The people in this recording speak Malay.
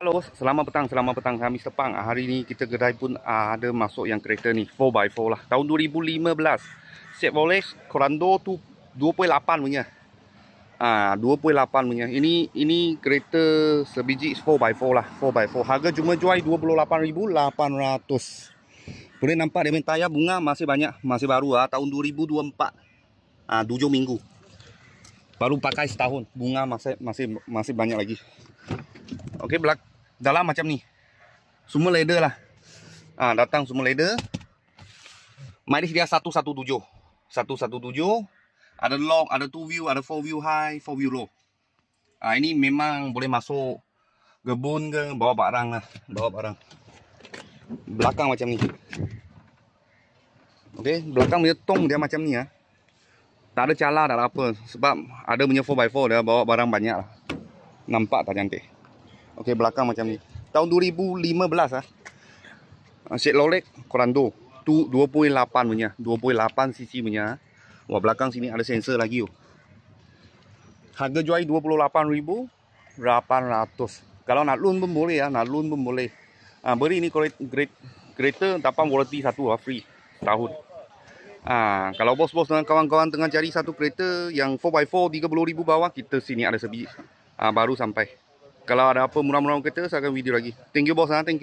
Halo, selamat petang kami Sepang. Hari ni kita kedai pun ada masuk yang kereta ni 4x4 lah. Tahun 2015. Chevrolet Corando tu 2.8 punya. 2.8 punya. Ini kereta sebiji 4x4 lah, 4x4. Harga cuma jual 28,800. Boleh nampak dia punya tayar bunga masih banyak, masih baru ah, tahun 2024. 7 minggu. Baru pakai setahun. Bunga masih banyak lagi. Okey, dalam macam ni. Semua leather lah. Datang semua leather. Mileage dia 117. 117. Ada lock, ada 2 view, ada 4 view high, 4 view low. Ini memang boleh masuk kebun ke, bawa barang lah, bawa barang. Belakang macam ni. Okey, belakang punya tong dia macam ni ah. Tak ada cala, tak ada apa. Sebab ada punya 4x4 dia bawa barang banyak lah. Nampak tak cantik? Okey, belakang macam ni. Tahun 2015 ah. Chevrolet Corando tu 2.8 punya, 2.8 cc punya. Wah, belakang sini ada sensor lagi. Harga jual 28,800. Kalau nak loan pun boleh ya, nak loan pun boleh. Beri ni kereta dapat warranty satu lah, free tahun. Kalau bos-bos dengan kawan-kawan tengah cari satu kereta yang 4x4 30,000 bawah, kita sini ada sebiji. Baru sampai. Kalau ada apa murah-murah kereta, saya akan video lagi. Thank you bos, thank you.